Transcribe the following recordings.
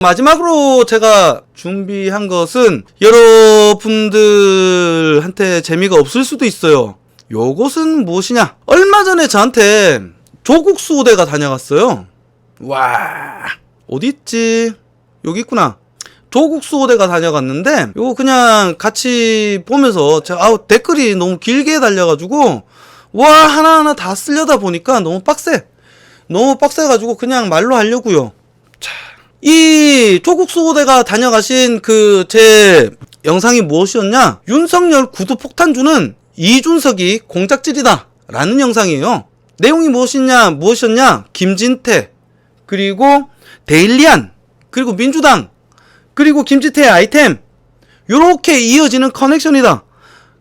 마지막으로 제가 준비한 것은 여러분들한테 재미가 없을 수도 있어요. 요것은 무엇이냐? 얼마 전에 저한테 조국 수호대가 다녀갔어요. 와, 어딨지? 여기 있구나. 조국 수호대가 다녀갔는데 요거 그냥 같이 보면서 제가 댓글이 너무 길게 달려가지고 와, 하나하나 다 쓰려다 보니까 너무 빡세가지고 그냥 말로 하려고요. 자, 이 조국 수호대가 다녀가신 제 영상이 무엇이었냐? 윤석열 구두폭탄주는 이준석이 공작질이다 라는 영상이에요. 내용이 무엇이었냐? 김진태, 그리고 데일리안, 그리고 민주당, 그리고 김진태의 아이템, 요렇게 이어지는 커넥션이다.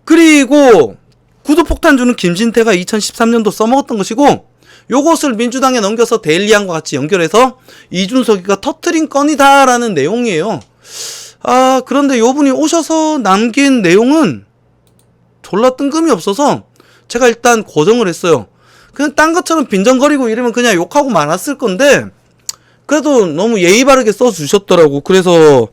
그리고 구두폭탄주는 김진태가 2013년도 써먹었던 것이고, 요것을 민주당에 넘겨서 데일리안과 같이 연결해서 이준석이가 터트린 건이다 라는 내용이에요. 그런데 요분이 오셔서 남긴 내용은 졸라 뜬금이 없어서 제가 일단 고정을 했어요. 그냥 딴 것처럼 빈정거리고 이러면 그냥 욕하고 말았을 건데 그래도 너무 예의 바르게 써주셨더라고. 그래서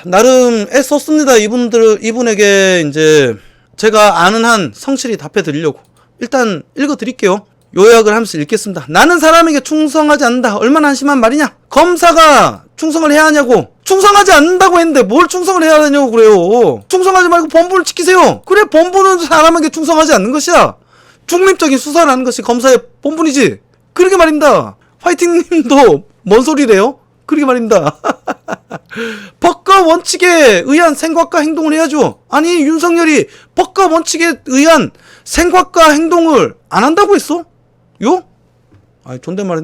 나름 애썼습니다. 이분에게 이제 제가 아는 한 성실히 답해 드리려고. 일단 읽어 드릴게요. 요약을 하면서 읽겠습니다. 나는 사람에게 충성하지 않는다. 얼마나 한심한 말이냐? 검사가 충성을 해야 하냐고. 충성하지 않는다고 했는데 뭘 충성을 해야 하냐고 그래요. 충성하지 말고 본분을 지키세요. 그래, 본분은 사람에게 충성하지 않는 것이야. 중립적인 수사를 하는 것이 검사의 본분이지. 그러게 말입니다. 화이팅님도 뭔 소리래요? 그러게 말입니다. 법과 원칙에 의한 생각과 행동을 해야죠. 아니, 윤석열이 법과 원칙에 의한 생각과 행동을 안 한다고 했어? 요? 존댓말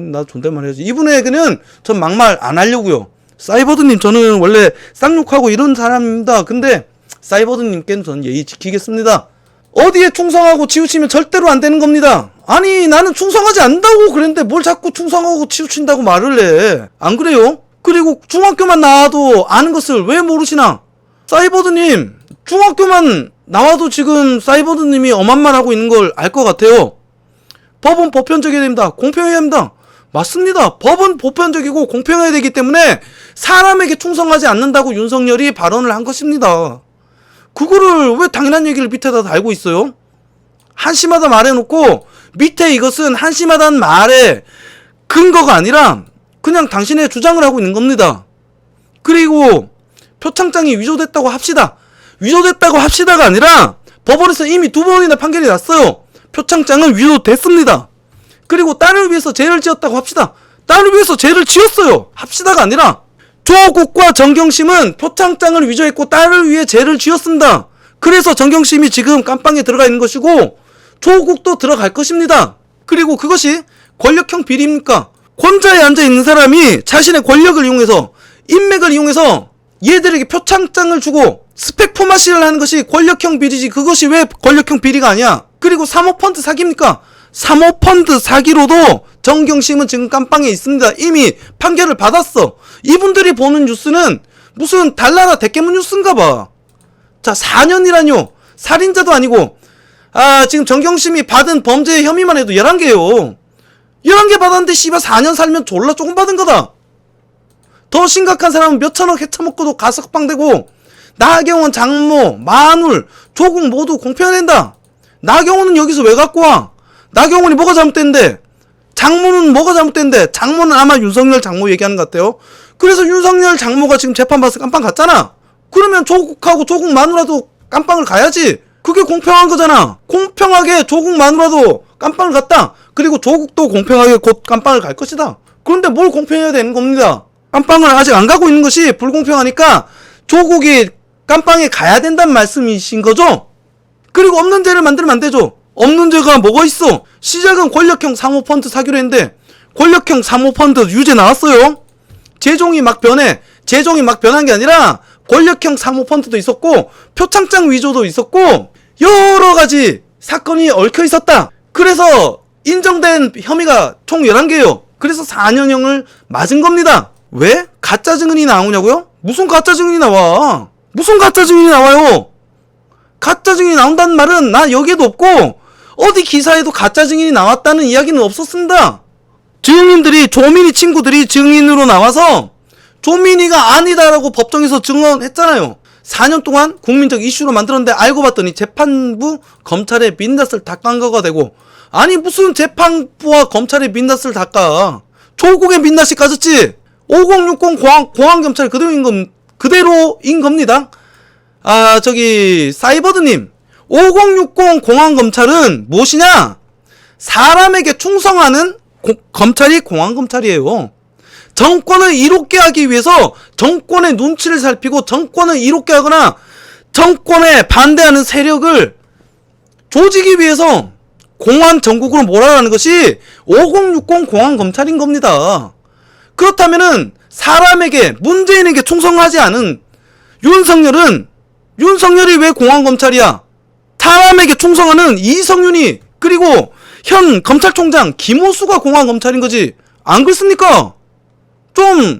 해야지. 이분에게는 전 막말 안 하려고요. 사이버드님, 저는 원래 쌍욕하고 이런 사람입니다. 근데 사이버드님께는 저는 예의 지키겠습니다. 어디에 충성하고 치우치면 절대로 안 되는 겁니다. 아니, 나는 충성하지 않는다고 그랬는데 뭘 자꾸 충성하고 치우친다고 말을 해. 안 그래요? 그리고 중학교만 나와도 아는 것을 왜 모르시나? 사이버드님, 중학교만 나와도 지금 사이버드님이 엄한 말 하고 있는 걸 알 것 같아요. 법은 보편적이어야 됩니다. 공평해야 합니다. 맞습니다. 법은 보편적이고 공평해야 되기 때문에 사람에게 충성하지 않는다고 윤석열이 발언을 한 것입니다. 그거를 왜 당연한 얘기를 밑에다 달고 있어요? 한심하다 말해놓고 밑에 이것은 한심하다는 말의 근거가 아니라 그냥 당신의 주장을 하고 있는 겁니다. 그리고 표창장이 위조됐다고 합시다. 위조됐다고 합시다가 아니라 법원에서 이미 2번이나 판결이 났어요. 표창장은 위조됐습니다. 그리고 딸을 위해서 죄를 지었다고 합시다. 딸을 위해서 죄를 지었어요. 합시다가 아니라 조국과 정경심은 표창장을 위조했고 딸을 위해 죄를 지었습니다. 그래서 정경심이 지금 깜빵에 들어가 있는 것이고 조국도 들어갈 것입니다. 그리고 그것이 권력형 비리입니까? 권좌에 앉아있는 사람이 자신의 권력을 이용해서 인맥을 이용해서 얘들에게 표창장을 주고 스펙 포마시를 하는 것이 권력형 비리지. 그것이 왜 권력형 비리가 아니야? 그리고 사모펀드 사기입니까? 사모펀드 사기로도 정경심은 지금 깜빵에 있습니다. 이미 판결을 받았어. 이분들이 보는 뉴스는 무슨 달나라 대깨문 뉴스인가 봐. 자, 4년이라뇨. 살인자도 아니고. 지금 정경심이 받은 범죄 혐의만 해도 11개요. 11개 받았는데 씨발 4년 살면 졸라 조금 받은 거다. 더 심각한 사람은 몇천억 해쳐먹고도 가석방되고 나경원, 장모, 마눌, 조국 모두 공평해낸다. 나경원은 여기서 왜 갖고 와? 나경원이 뭐가 잘못된데? 장모는 뭐가 잘못된데? 장모는 아마 윤석열 장모 얘기하는 것 같아요. 그래서 윤석열 장모가 지금 재판 받아서 깜빵 갔잖아. 그러면 조국하고 조국 마누라도 깜빵을 가야지. 그게 공평한 거잖아. 공평하게 조국 마누라도 깜빵을 갔다. 그리고 조국도 공평하게 곧 깜빵을 갈 것이다. 그런데 뭘 공평해야 되는 겁니다. 깜빵을 아직 안 가고 있는 것이 불공평하니까 조국이 깜빵에 가야 된다는 말씀이신 거죠? 그리고 없는 죄를 만들면 안 되죠. 없는 죄가 뭐가 있어? 시작은 권력형 사모펀드 사기로 했는데 권력형 사모펀드 유죄 나왔어요. 재종이 막 변한 게 아니라 권력형 사모펀드도 있었고 표창장 위조도 있었고 여러 가지 사건이 얽혀 있었다. 그래서 인정된 혐의가 총 11개예요. 그래서 4년형을 맞은 겁니다. 왜? 가짜 증언이 나오냐고요? 무슨 가짜 증언이 나와? 무슨 가짜 증언이 나와요? 가짜 증인이 나온다는 말은 나 여기에도 없고 어디 기사에도 가짜 증인이 나왔다는 이야기는 없었습니다. 증인들이 조민희 친구들이 증인으로 나와서 조민희가 아니다라고 법정에서 증언했잖아요. 4년 동안 국민적 이슈로 만들었는데 알고 봤더니 재판부 검찰의 민낯을 닦은 거가 되고, 아니 무슨 재판부와 검찰의 민낯을 닦아. 조국의 민낯이 까졌지. 5060 공안경찰 그대로인 겁니다. 아 저기 사이버드님, 5060 공안검찰은 무엇이냐? 사람에게 충성하는 검찰이 공안검찰이에요. 정권을 이롭게 하기 위해서 정권의 눈치를 살피고 정권을 이롭게 하거나 정권에 반대하는 세력을 조지기 위해서 공안 전국으로 몰아가는 것이 5060 공안검찰인 겁니다. 그렇다면은 사람에게, 문재인에게 충성하지 않은 윤석열이 왜 공안검찰이야? 사람에게 충성하는 이성윤이, 그리고 현 검찰총장 김호수가 공안검찰인 거지. 안 그렇습니까? 좀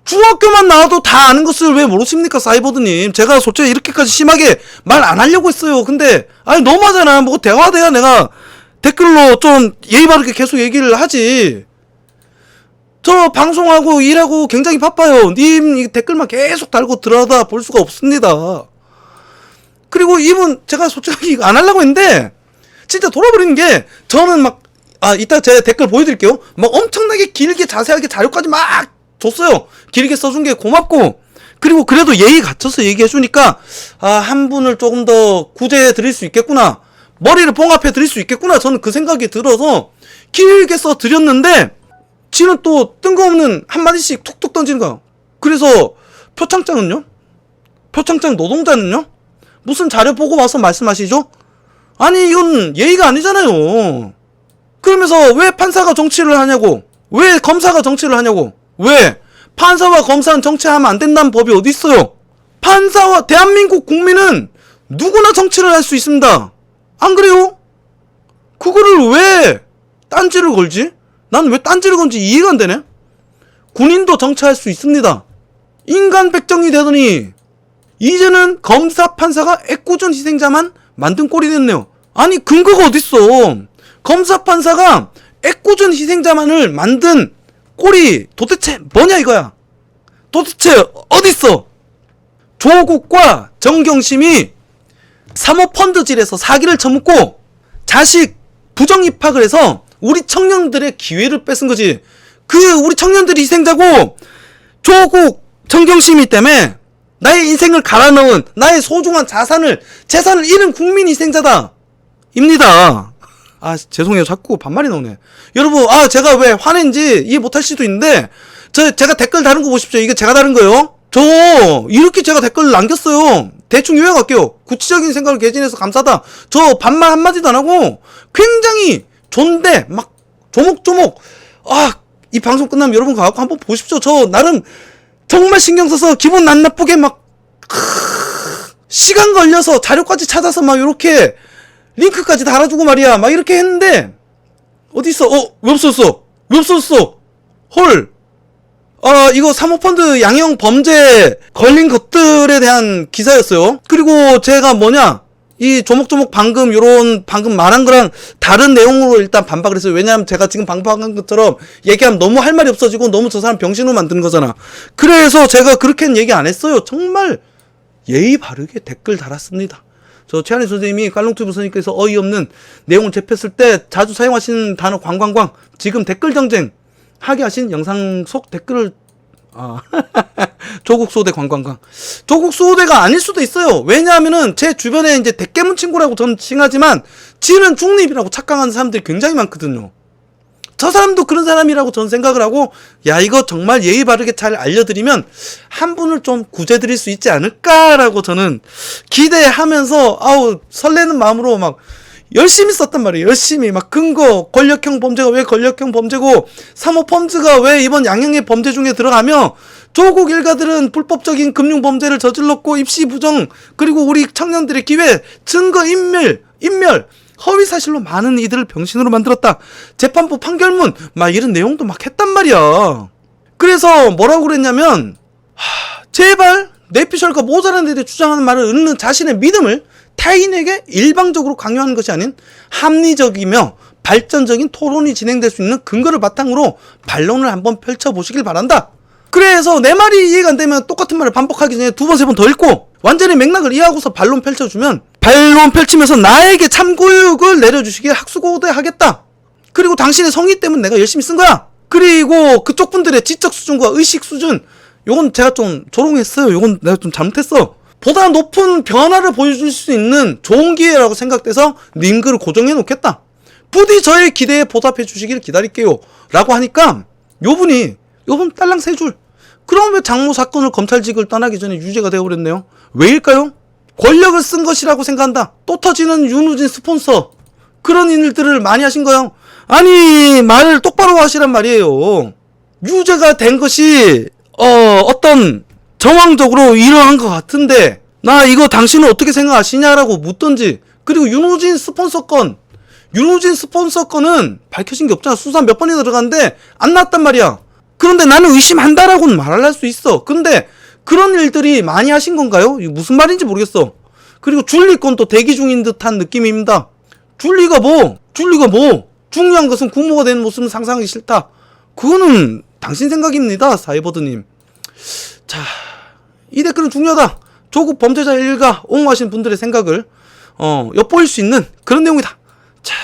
중학교만 나와도 다 아는 것을 왜 모르십니까, 사이버드님? 제가 솔직히 이렇게까지 심하게 말 안 하려고 했어요. 근데 아니 너무하잖아. 뭐 대화돼야 내가 댓글로 좀 예의 바르게 계속 얘기를 하지. 저 방송하고 일하고 굉장히 바빠요. 님 댓글만 계속 달고 들어다 볼 수가 없습니다. 그리고 이분 제가 솔직히 안 하려고 했는데 진짜 돌아버리는 게, 저는 막 이따 제 댓글 보여드릴게요. 막 엄청나게 길게 자세하게 자료까지 막 줬어요. 길게 써준 게 고맙고, 그리고 그래도 예의 갖춰서 얘기해주니까 한 분을 조금 더 구제해 드릴 수 있겠구나, 머리를 봉합해 드릴 수 있겠구나, 저는 그 생각이 들어서 길게 써 드렸는데 지는 또 뜬금없는 한마디씩 툭툭 던지는 거야. 그래서 표창장 노동자는요? 무슨 자료 보고 와서 말씀하시죠? 아니 이건 예의가 아니잖아요. 그러면서 왜 판사가 정치를 하냐고, 왜 검사가 정치를 하냐고, 왜 판사와 검사는 정치하면 안 된다는 법이 어디 있어요? 판사와 대한민국 국민은 누구나 정치를 할 수 있습니다. 안 그래요? 그거를 왜 딴지를 걸지? 난 왜 딴지를 건지 이해가 안 되네. 군인도 정치할 수 있습니다. 인간 백정이 되더니 이제는 검사 판사가 애꿎은 희생자만 만든 꼴이 됐네요. 아니 근거가 어딨어. 검사 판사가 애꿎은 희생자만을 만든 꼴이 도대체 뭐냐 이거야. 도대체 어딨어. 조국과 정경심이 사모펀드질에서 사기를 쳐먹고 자식 부정 입학을 해서 우리 청년들의 기회를 뺏은 거지. 우리 청년들이 희생자고 조국 정경심이 때문에 나의 인생을 갈아 넣은, 나의 소중한 재산을 잃은 국민이 희생자다 입니다. 죄송해요. 자꾸 반말이 나오네. 여러분, 제가 왜 화낸지 이해 못할 수도 있는데, 제가 댓글 다른 거 보십시오. 이게 제가 다른 거예요. 이렇게 제가 댓글 남겼어요. 대충 요약할게요. 구체적인 생각을 개진해서 감사하다. 저 반말 한마디도 안 하고, 굉장히 존대, 막, 조목조목. 이 방송 끝나면 여러분 가갖고 한번 보십시오. 저 나름 정말 신경 써서 기분 안 나쁘게 막, 시간 걸려서 자료까지 찾아서 막 요렇게 링크까지 달아주고 말이야. 막 이렇게 했는데, 어딨어? 왜 없었어? 헐. 이거 사모펀드 양형 범죄 걸린 것들에 대한 기사였어요. 그리고 제가 이 조목조목 방금 말한 거랑 다른 내용으로 일단 반박을 했어요. 왜냐하면 제가 지금 반박한 것처럼 얘기하면 너무 할 말이 없어지고 너무 저 사람 병신으로 만드는 거잖아. 그래서 제가 그렇게는 얘기 안 했어요. 정말 예의 바르게 댓글 달았습니다. 저 최한희 선생님이 깔롱튜브 선생님께서 어이없는 내용을 접했을 때 자주 사용하시는 단어 광광광, 지금 댓글 정쟁 하게 하신 영상 속 댓글을 조국 수호대 광광광. 조국 수호대가 아닐 수도 있어요. 왜냐하면은 제 주변에 이제 대깨문 친구라고 전 칭하지만 지는 중립이라고 착각하는 사람들이 굉장히 많거든요. 저 사람도 그런 사람이라고 전 생각을 하고, 이거 정말 예의 바르게 잘 알려드리면 한 분을 좀 구제드릴 수 있지 않을까라고 저는 기대하면서 설레는 마음으로 막 열심히 썼단 말이에요. 열심히 막 근거, 권력형 범죄가 왜 권력형 범죄고, 사모펀드가 왜 이번 양형의 범죄 중에 들어가며, 조국 일가들은 불법적인 금융 범죄를 저질렀고 입시 부정, 그리고 우리 청년들의 기회, 증거 인멸, 허위 사실로 많은 이들을 병신으로 만들었다. 재판부 판결문 막 이런 내용도 막 했단 말이야. 그래서 뭐라고 그랬냐면, 제발 뇌피셜과 모자란 애들이 주장하는 말을 읽는 자신의 믿음을 타인에게 일방적으로 강요하는 것이 아닌 합리적이며 발전적인 토론이 진행될 수 있는 근거를 바탕으로 반론을 한번 펼쳐보시길 바란다. 그래서 내 말이 이해가 안 되면 똑같은 말을 반복하기 전에 2번, 3번 더 읽고 완전히 맥락을 이해하고서 반론 펼쳐주면 반론 펼치면서 나에게 참고육을 내려주시길 학수고대하겠다. 그리고 당신의 성의 때문에 내가 열심히 쓴 거야. 그리고 그쪽 분들의 지적 수준과 의식 수준, 요건 제가 좀 조롱했어요. 요건 내가 좀 잘못했어. 보다 높은 변화를 보여줄 수 있는 좋은 기회라고 생각돼서 님 글을 고정해 놓겠다. 부디 저의 기대에 보답해 주시길 기다릴게요. 라고 하니까 요분 딸랑 3줄. 그럼 왜 장모 사건을 검찰직을 떠나기 전에 유죄가 되어버렸네요? 왜일까요? 권력을 쓴 것이라고 생각한다. 또 터지는 윤우진 스폰서. 그런 일들을 많이 하신 거요. 아니, 말을 똑바로 하시란 말이에요. 유죄가 된 것이 어떤 정황적으로 이러한 것 같은데 나 이거 당신은 어떻게 생각하시냐라고 묻던지. 그리고 윤우진 스폰서 건은 밝혀진 게 없잖아. 수사 몇 번이나 들어갔는데 안 나왔단 말이야. 그런데 나는 의심한다라고는 말을 할 수 있어. 근데 그런 일들이 많이 하신 건가요? 이게 무슨 말인지 모르겠어. 그리고 줄리 건 또 대기 중인 듯한 느낌입니다. 줄리가 뭐? 중요한 것은 구모가 되는 모습은 상상하기 싫다. 그거는 당신 생각입니다, 사이버드님. 자, 이 댓글은 중요하다. 조국 범죄자 일가 옹호하신 분들의 생각을 엿보일 수 있는 그런 내용이다. 자,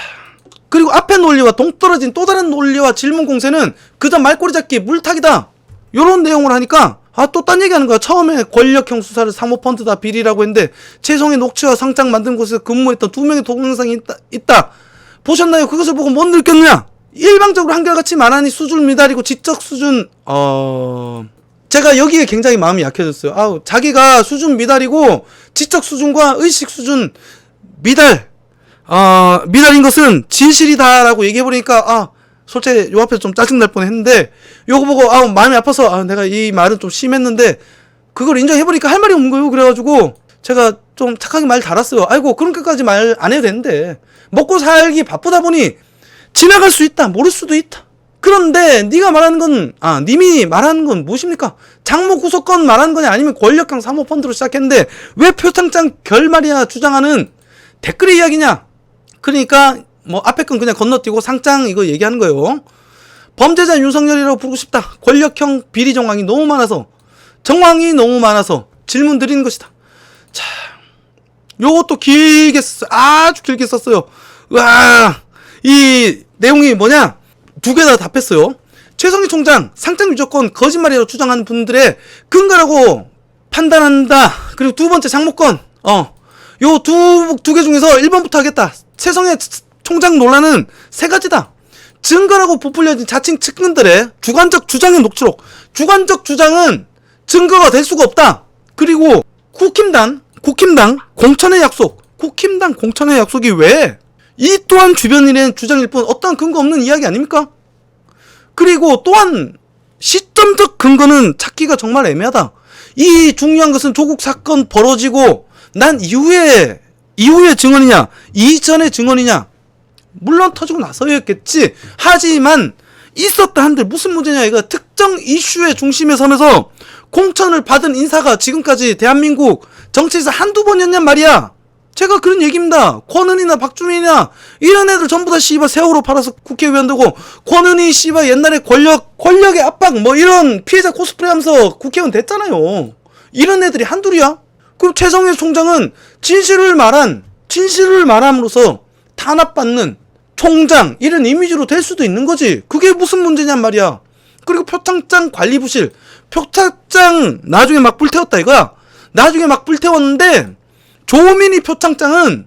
그리고 앞에 논리와 동떨어진 또 다른 논리와 질문 공세는 그저 말꼬리 잡기 물타기다. 요런 내용을 하니까 또 딴 얘기하는 거야. 처음에 권력형 수사를 사모펀드다 비리라고 했는데 최성의 녹취와 상장 만든 곳에서 근무했던 2명의 동영상이 있다. 보셨나요? 그것을 보고 못 느꼈느냐? 일방적으로 한결같이 말하니 수준 미달이고 지적 수준 제가 여기에 굉장히 마음이 약해졌어요. 자기가 수준 미달이고 지적 수준과 의식 수준 미달인 것은 진실이다라고 얘기해버리니까 솔직히 요 앞에서 좀 짜증날 뻔했는데 요거 보고 마음이 아파서 내가 이 말은 좀 심했는데 그걸 인정해보니까 할 말이 없는 거예요. 그래가지고 제가 좀 착하게 말 달았어요. 아이고 그렇게까지 말 안 해도 되는데 먹고 살기 바쁘다 보니 지나갈 수 있다, 모를 수도 있다. 그런데 네가 말하는 건 님이 말하는 건 무엇입니까? 장모 구속권 말하는 거냐 아니면 권력형 사모펀드로 시작했는데 왜 표창장 결말이야 주장하는 댓글의 이야기냐? 그러니까 뭐 앞에 건 그냥 건너뛰고 상장 이거 얘기하는 거예요. 범죄자 윤석열이라고 부르고 싶다. 권력형 비리 정황이 너무 많아서 질문 드리는 것이다. 자, 요것도 길게 썼어요. 아주 길게 썼어요. 와, 이 내용이 뭐냐? 2개 다 답했어요. 최성희 총장 상장 유조건 거짓말이라고 주장하는 분들의 근거라고 판단한다. 그리고 2번째 장모권 요 두 개 중에서 1번부터 하겠다. 최성희 총장 논란은 3가지다. 증거라고 부풀려진 자칭 측근들의 주관적 주장의 녹취록. 주관적 주장은 증거가 될 수가 없다. 그리고 국힘당 공천의 약속이 왜? 이 또한 주변 일의 주장일 뿐 어떠한 근거 없는 이야기 아닙니까? 그리고 또한 시점적 근거는 찾기가 정말 애매하다. 이 중요한 것은 조국 사건 벌어지고 난 이후의 증언이냐 이전의 증언이냐. 물론 터지고 나서였겠지. 하지만 있었다 한들 무슨 문제냐. 이거 특정 이슈의 중심에 서면서 공천을 받은 인사가 지금까지 대한민국 정치에서 한두 번이었냔 말이야. 제가 그런 얘기입니다. 권은희나 박주민이나 이런 애들 전부 다 씨발 세월호 팔아서 국회의원 되고, 권은희 씨발 옛날에 권력의 압박 뭐 이런 피해자 코스프레 하면서 국회의원 됐잖아요. 이런 애들이 한둘이야? 그럼 최성희 총장은 진실을 말함으로써 탄압받는 총장 이런 이미지로 될 수도 있는 거지. 그게 무슨 문제냔 말이야. 그리고 표창장 관리부실, 표창장 나중에 막 불태웠다 이거야. 나중에 막 불태웠는데 조민희 표창장은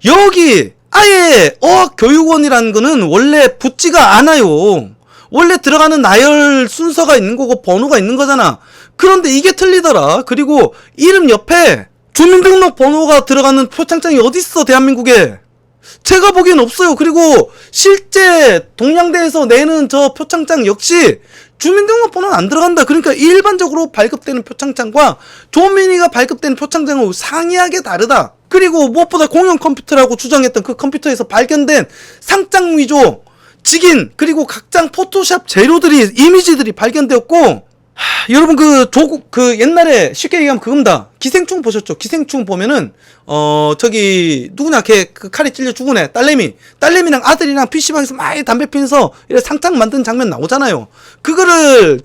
여기 아예 어학교육원이라는 거는 원래 붙지가 않아요. 원래 들어가는 나열 순서가 있는 거고 번호가 있는 거잖아. 그런데 이게 틀리더라. 그리고 이름 옆에 주민등록 번호가 들어가는 표창장이 어딨어 대한민국에. 제가 보기엔 없어요. 그리고 실제 동양대에서 내는 저 표창장 역시 주민등록번호는 안 들어간다. 그러니까 일반적으로 발급되는 표창장과 조민이가 발급되는 표창장은 상이하게 다르다. 그리고 무엇보다 공용 컴퓨터라고 주장했던 그 컴퓨터에서 발견된 상장 위조, 직인, 그리고 각장 포토샵 재료들이, 이미지들이 발견되었고, 여러분 조국 옛날에 쉽게 얘기하면 그겁니다. 기생충 보셨죠? 기생충 보면은 저기 누구냐 걔 칼에 찔려 죽은 애 딸내미랑 아들이랑 PC방에서 막 담배 피면서 이렇게 상탕 만든 장면 나오잖아요. 그거를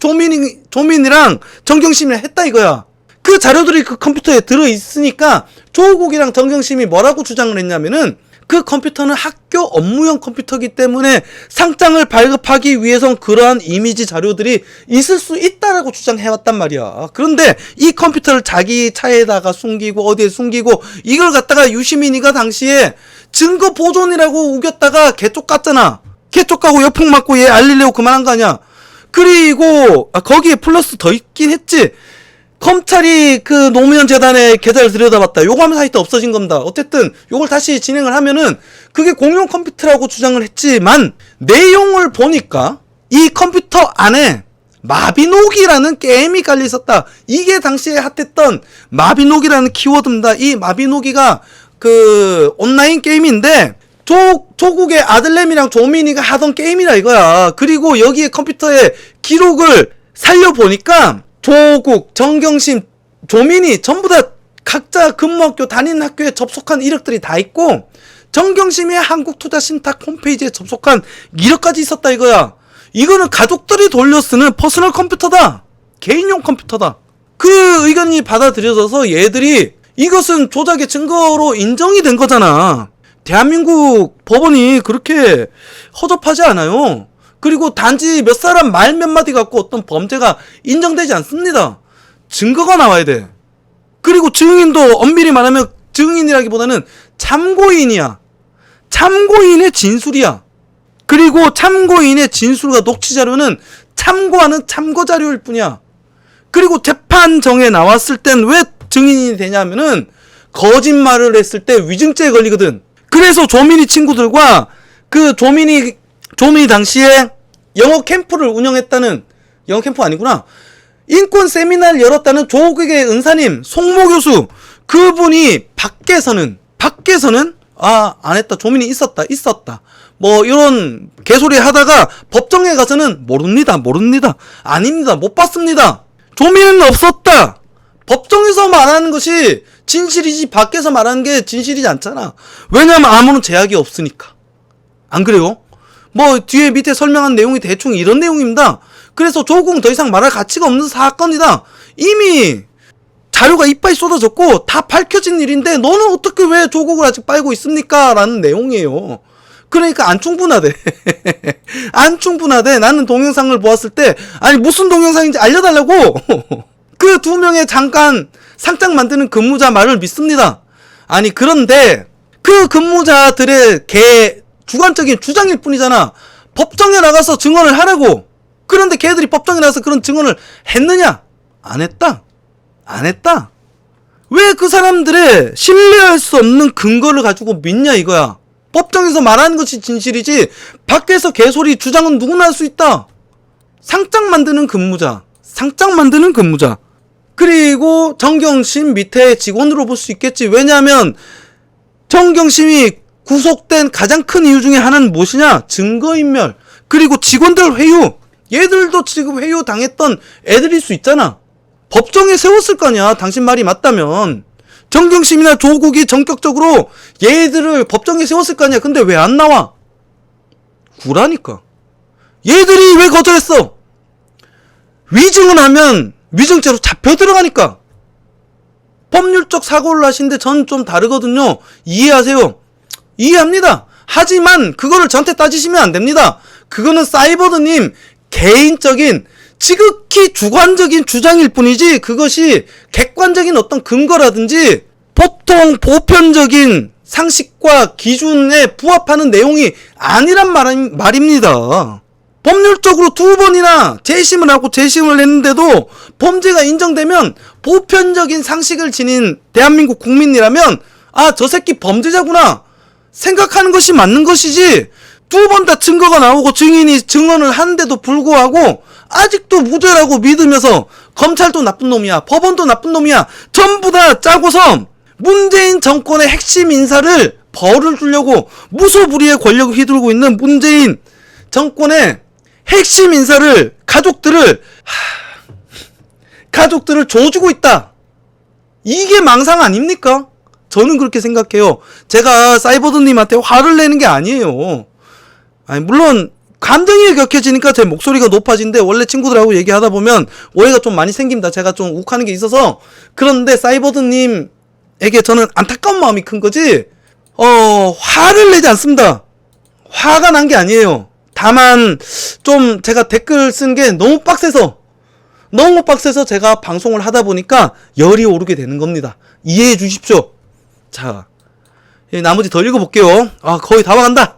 조민이랑 정경심이랑 했다 이거야. 그 자료들이 그 컴퓨터에 들어있으니까 조국이랑 정경심이 뭐라고 주장을 했냐면은 그 컴퓨터는 학교 업무용 컴퓨터이기 때문에 상장을 발급하기 위해선 그러한 이미지 자료들이 있을 수 있다라고 주장해왔단 말이야. 그런데 이 컴퓨터를 자기 차에다가 숨기고 어디에 숨기고 이걸 갖다가 유시민이가 당시에 증거 보존이라고 우겼다가 개쪽 깠잖아. 개쪽 까고 여풍 맞고 얘 알리려고 그만한 거 아니야. 그리고 거기에 플러스 더 있긴 했지. 검찰이 그 노무현 재단의 계좌를 들여다봤다. 요거 하면 사이트 없어진 겁니다. 어쨌든 요걸 다시 진행을 하면은 그게 공용 컴퓨터라고 주장을 했지만 내용을 보니까 이 컴퓨터 안에 마비노기라는 게임이 깔려 있었다. 이게 당시에 핫했던 마비노기라는 키워드입니다. 이 마비노기가 그 온라인 게임인데 조국의 아들내미랑 조민이가 하던 게임이라 이거야. 그리고 여기에 컴퓨터에 기록을 살려보니까 조국, 정경심, 조민이 전부 다 각자 근무학교 다니는 학교에 접속한 이력들이 다 있고 정경심이 한국투자신탁 홈페이지에 접속한 이력까지 있었다 이거야. 이거는 가족들이 돌려 쓰는 퍼스널 컴퓨터다. 개인용 컴퓨터다. 그 의견이 받아들여져서 얘들이 이것은 조작의 증거로 인정이 된 거잖아. 대한민국 법원이 그렇게 허접하지 않아요. 그리고 단지 몇 사람 말 몇 마디 갖고 어떤 범죄가 인정되지 않습니다. 증거가 나와야 돼. 그리고 증인도 엄밀히 말하면 증인이라기보다는 참고인이야. 참고인의 진술이야. 그리고 참고인의 진술과 녹취 자료는 참고하는 참고 자료일 뿐이야. 그리고 재판정에 나왔을 땐 왜 증인이 되냐면은 거짓말을 했을 때 위증죄에 걸리거든. 그래서 조민이 친구들과 그 조민이 당시에 영어 캠프를 운영했다는, 영어 캠프 아니구나. 인권 세미나를 열었다는 조국의 은사님, 송모 교수, 그분이 밖에서는, 안 했다. 조민이 있었다. 뭐, 이런 개소리 하다가 법정에 가서는 모릅니다. 아닙니다. 못 봤습니다. 조민은 없었다. 법정에서 말하는 것이 진실이지, 밖에서 말하는 게 진실이지 않잖아. 왜냐면 아무런 제약이 없으니까. 안 그래요? 뭐 뒤에 밑에 설명한 내용이 대충 이런 내용입니다. 그래서 조국은 더 이상 말할 가치가 없는 사건이다. 이미 자료가 이빨이 쏟아졌고 다 밝혀진 일인데 너는 어떻게 왜 조국을 아직 빨고 있습니까? 라는 내용이에요. 그러니까 안 충분하대. 안 충분하대. 나는 동영상을 보았을 때 아니 무슨 동영상인지 알려달라고. 그 두 명의 잠깐 상장 만드는 근무자 말을 믿습니다. 아니 그런데 그 근무자들의 주관적인 주장일 뿐이잖아. 법정에 나가서 증언을 하라고. 그런데 걔들이 법정에 나가서 그런 증언을 했느냐? 안 했다. 왜 그 사람들의 신뢰할 수 없는 근거를 가지고 믿냐 이거야. 법정에서 말하는 것이 진실이지 밖에서 개소리 주장은 누구나 할 수 있다. 상장 만드는 근무자. 그리고 정경심 밑에 직원으로 볼 수 있겠지. 왜냐하면 정경심이 구속된 가장 큰 이유 중에 하나는 무엇이냐? 증거인멸. 그리고 직원들 회유. 얘들도 지금 회유 당했던 애들일 수 있잖아. 법정에 세웠을 거 아니야. 당신 말이 맞다면. 정경심이나 조국이 전격적으로 얘들을 법정에 세웠을 거 아니야. 근데 왜 안 나와? 구라니까. 얘들이 왜 거절했어? 위증을 하면 위증죄로 잡혀 들어가니까. 법률적 사고를 하시는데 전 좀 다르거든요. 이해하세요. 이해합니다. 하지만 그거를 저한테 따지시면 안 됩니다. 그거는 사이버드님 개인적인 지극히 주관적인 주장일 뿐이지 그것이 객관적인 어떤 근거라든지 보통 보편적인 상식과 기준에 부합하는 내용이 아니란 말입니다. 법률적으로 2번이나 재심을 하고 재심을 했는데도 범죄가 인정되면 보편적인 상식을 지닌 대한민국 국민이라면 아, 저 새끼 범죄자구나 생각하는 것이 맞는 것이지 2번 다 증거가 나오고 증인이 증언을 하는데도 불구하고 아직도 무죄라고 믿으면서 검찰도 나쁜 놈이야, 법원도 나쁜 놈이야, 전부 다 짜고서 문재인 정권의 핵심 인사를 벌을 주려고 무소불위의 권력을 휘두르고 있는 문재인 정권의 핵심 인사를, 가족들을 가족들을 줘주고 있다. 이게 망상 아닙니까? 저는 그렇게 생각해요. 제가 사이버드님한테 화를 내는 게 아니에요. 아니, 물론 감정이 격해지니까 제 목소리가 높아진데, 원래 친구들하고 얘기하다 보면 오해가 좀 많이 생깁니다. 제가 좀 욱하는 게 있어서. 그런데 사이버드님에게 저는 안타까운 마음이 큰 거지, 화를 내지 않습니다. 화가 난 게 아니에요. 다만 좀 제가 댓글 쓴 게 너무 빡세서 제가 방송을 하다 보니까 열이 오르게 되는 겁니다. 이해해 주십시오. 자, 나머지 더 읽어볼게요. 거의 다 와간다.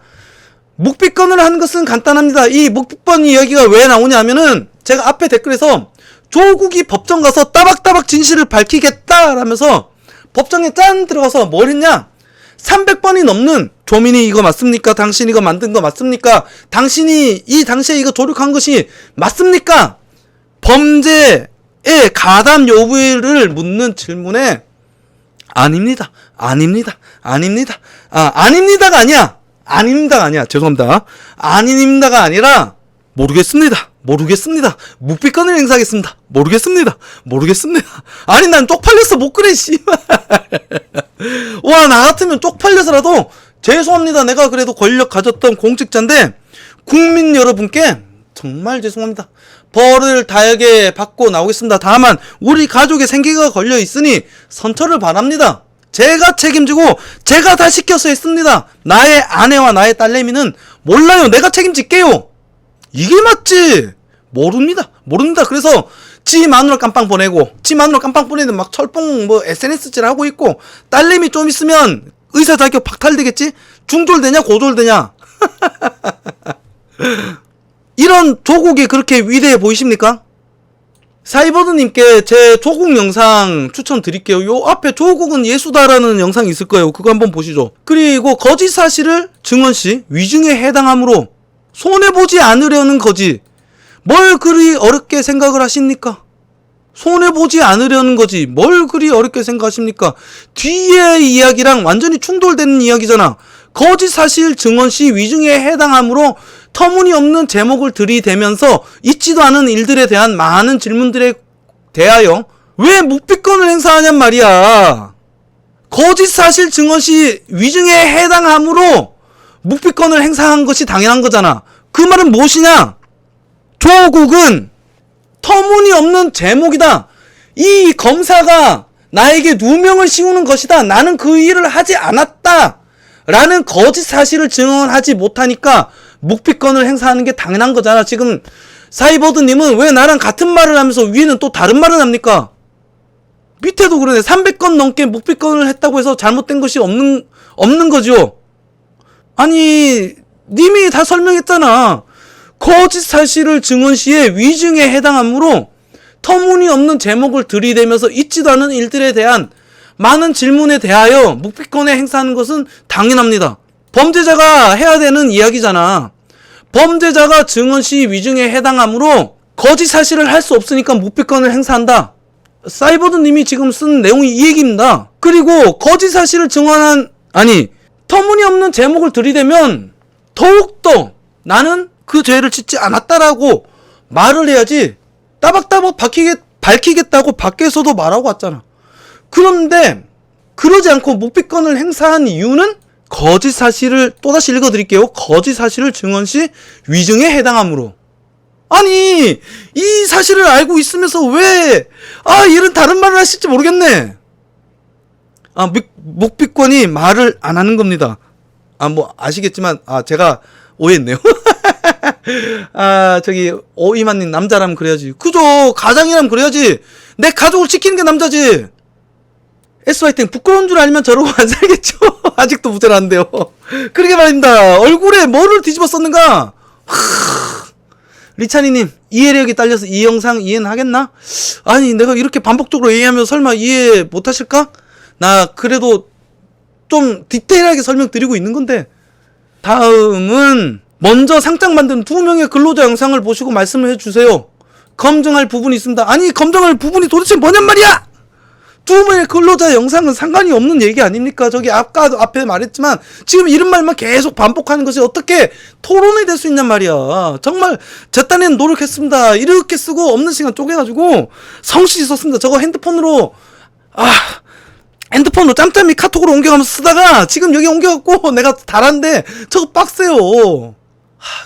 묵비권을 하는 것은 간단합니다. 이 묵비권 이야기가 왜 나오냐면은, 제가 앞에 댓글에서 조국이 법정 가서 따박따박 진실을 밝히겠다라면서 법정에 짠 들어가서 뭘 했냐? 300번이 넘는, 조민이 이거 맞습니까? 당신 이거 만든 거 맞습니까? 당신이 이 당시에 이거 조력한 것이 맞습니까? 범죄에 가담 여부를 묻는 질문에 아닙니다. 아닙니다가 아니야. 죄송합니다. 아닙니다가 아니라 모르겠습니다. 묵비권을 행사하겠습니다. 모르겠습니다. 아니, 난 쪽팔려서 못 그래, 씨발. 와, 나 같으면 쪽팔려서라도, 죄송합니다. 내가 그래도 권력 가졌던 공직자인데, 국민 여러분께 정말 죄송합니다. 벌을 다하게 받고 나오겠습니다. 다만 우리 가족의 생계가 걸려 있으니 선처를 바랍니다. 제가 책임지고 제가 다 시켜서 했습니다. 나의 아내와 나의 딸내미는 몰라요. 내가 책임질게요. 이게 맞지? 모릅니다. 그래서 지 마누라 깜빵 보내는데 막 철봉 SNS질 하고 있고, 딸내미 좀 있으면 의사 자격 박탈되겠지? 중졸되냐 고졸되냐? 이런 조국이 그렇게 위대해 보이십니까? 사이버드님께 제 조국 영상 추천드릴게요. 요 앞에 조국은 예수다라는 영상이 있을 거예요. 그거 한번 보시죠. 그리고 거짓 사실을 증언시 위증에 해당하므로 손해보지 않으려는 거지. 뭘 그리 어렵게 생각을 하십니까? 손해보지 않으려는 거지. 뭘 그리 어렵게 생각하십니까? 뒤에 이야기랑 완전히 충돌되는 이야기잖아. 거짓 사실 증언시 위증에 해당하므로 터무니없는 제목을 들이대면서 있지도 않은 일들에 대한 많은 질문들에 대하여 왜 묵비권을 행사하냔 말이야. 거짓 사실 증언시 위증에 해당하므로 묵비권을 행사한 것이 당연한 거잖아. 그 말은 무엇이냐? 조국은 터무니없는 제목이다. 이 검사가 나에게 누명을 씌우는 것이다. 나는 그 일을 하지 않았다. 라는 거짓 사실을 증언하지 못하니까 묵비권을 행사하는 게 당연한 거잖아. 지금 사이버드님은 왜 나랑 같은 말을 하면서 위에는 또 다른 말을 합니까? 밑에도 그러네. 300건 넘게 묵비권을 했다고 해서 잘못된 것이 없는 거죠. 아니, 님이 다 설명했잖아. 거짓 사실을 증언 시에 위증에 해당하므로 터무니없는 제목을 들이대면서 있지도 않은 일들에 대한 많은 질문에 대하여 묵비권에 행사하는 것은 당연합니다. 범죄자가 해야 되는 이야기잖아. 범죄자가 증언 시 위증에 해당하므로 거짓 사실을 할 수 없으니까 묵비권을 행사한다. 사이버드님이 지금 쓴 내용이 이 얘기입니다. 그리고 거짓 사실을 터무니없는 제목을 들이대면 더욱더 나는 그 죄를 짓지 않았다라고 말을 해야지. 따박따박 밝히겠다고 밖에서도 말하고 왔잖아. 그런데 그러지 않고 묵비권을 행사한 이유는 거짓 사실을, 또다시 읽어드릴게요. 거짓 사실을 증언 시 위증에 해당하므로. 아니, 이 사실을 알고 있으면서 왜 이런 다른 말을 하실지 모르겠네. 묵비권이 말을 안 하는 겁니다. 아시겠지만 제가 오해했네요. 저기 오이만님, 남자라면 그래야지. 그죠? 가장이라면 그래야지. 내 가족을 지키는 게 남자지. SY땡, 부끄러운 줄 알면 저러고 안 살겠죠? 아직도 부자라는데요. 그러게 말입니다. 얼굴에 뭐를 뒤집어 썼는가? 리찬이님, 이해력이 딸려서 이 영상 이해는 하겠나? 아니, 내가 이렇게 반복적으로 얘기하면 설마 이해 못하실까? 나 그래도 좀 디테일하게 설명드리고 있는 건데. 다음은 먼저 상장 만든 2명의 근로자 영상을 보시고 말씀을 해주세요. 검증할 부분이 있습니다. 아니, 검증할 부분이 도대체 뭐냔 말이야! 두 명의 근로자 영상은 상관이 없는 얘기 아닙니까? 저기 아까도 앞에 말했지만 지금 이런 말만 계속 반복하는 것이 어떻게 토론이 될 수 있냔 말이야. 정말 제 딴에는 노력했습니다. 이렇게 쓰고 없는 시간 쪼개가지고 성실히 썼습니다. 저거 핸드폰으로 짬짬이 카톡으로 옮겨가면서 쓰다가 지금 여기 옮겨갖고 내가 달았는데 저거 빡세요.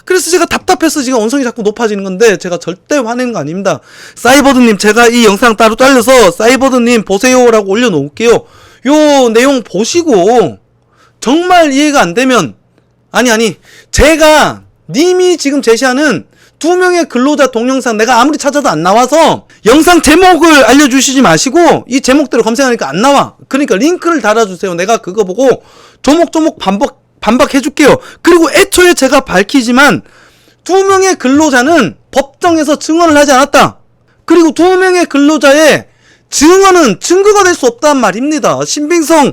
그래서 제가 답답해서 지금 언성이 자꾸 높아지는 건데 제가 절대 화내는 거 아닙니다. 사이버드님, 제가 이 영상 따로 잘려서 사이버드님 보세요라고 올려놓을게요. 요 내용 보시고 정말 이해가 안 되면 제가 님이 지금 제시하는 두 명의 근로자 동영상 내가 아무리 찾아도 안 나와서 영상 제목을 알려주시지 마시고 이 제목대로 검색하니까 안 나와. 그러니까 링크를 달아주세요. 내가 그거 보고 조목조목 반박해줄게요. 그리고 애초에 제가 밝히지만 두 명의 근로자는 법정에서 증언을 하지 않았다. 그리고 두 명의 근로자의 증언은 증거가 될 수 없단 말입니다. 신빙성이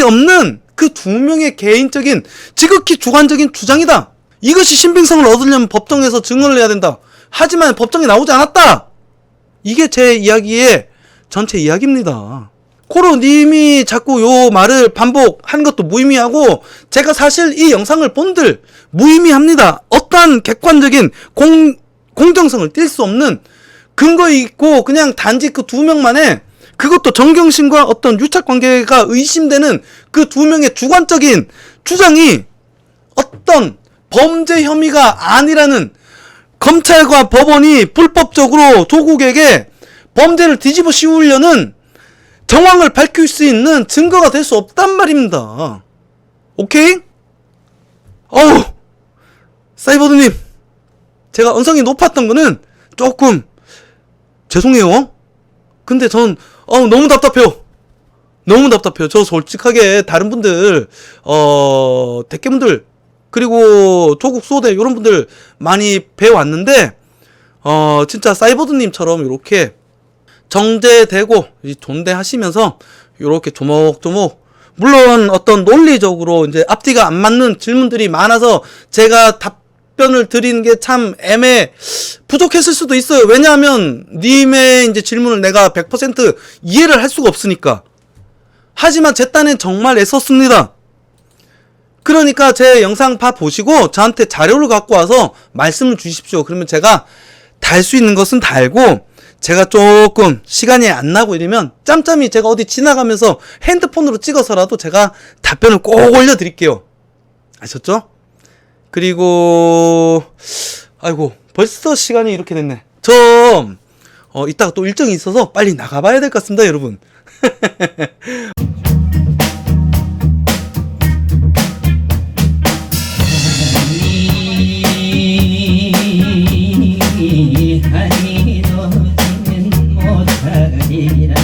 없는 그 두 명의 개인적인 지극히 주관적인 주장이다. 이것이 신빙성을 얻으려면 법정에서 증언을 해야 된다. 하지만 법정에 나오지 않았다. 이게 제 이야기의 전체 이야기입니다. 코로님이 자꾸 요 말을 반복한 것도 무의미하고 제가 사실 이 영상을 본들 무의미합니다. 어떠한 객관적인 공정성을 띌 수 없는 근거 있고 그냥 단지 그 두 명만의 그것도 정경심과 어떤 유착관계가 의심되는 그 두 명의 주관적인 주장이 어떤 범죄 혐의가 아니라는 검찰과 법원이 불법적으로 조국에게 범죄를 뒤집어 씌우려는 정황을 밝힐 수 있는 증거가 될 수 없단 말입니다. 오케이? 사이버드님, 제가 언성이 높았던 거는 조금 죄송해요. 근데 전 너무 답답해요. 너무 답답해요. 저 솔직하게 다른 분들 대깨분들 그리고 조국 수호대 이런 분들 많이 배워왔는데 진짜 사이버드님처럼 이렇게 정제되고 존대하시면서 이렇게 조목조목 물론 어떤 논리적으로 이제 앞뒤가 안 맞는 질문들이 많아서 제가 답변을 드리는 게 참 부족했을 수도 있어요. 왜냐하면 님의 이제 질문을 내가 100% 이해를 할 수가 없으니까. 하지만 제 딴엔 정말 애썼습니다. 그러니까 제 영상 보시고 저한테 자료를 갖고 와서 말씀을 주십시오. 그러면 제가 달 수 있는 것은 달고 제가 조금 시간이 안 나고 이러면 짬짬이 제가 어디 지나가면서 핸드폰으로 찍어서라도 제가 답변을 꼭 올려드릴게요. 아셨죠? 그리고 아이고 벌써 시간이 이렇게 됐네. 저 이따가 또 일정이 있어서 빨리 나가봐야 될 것 같습니다, 여러분. 하니 너지는 못하리라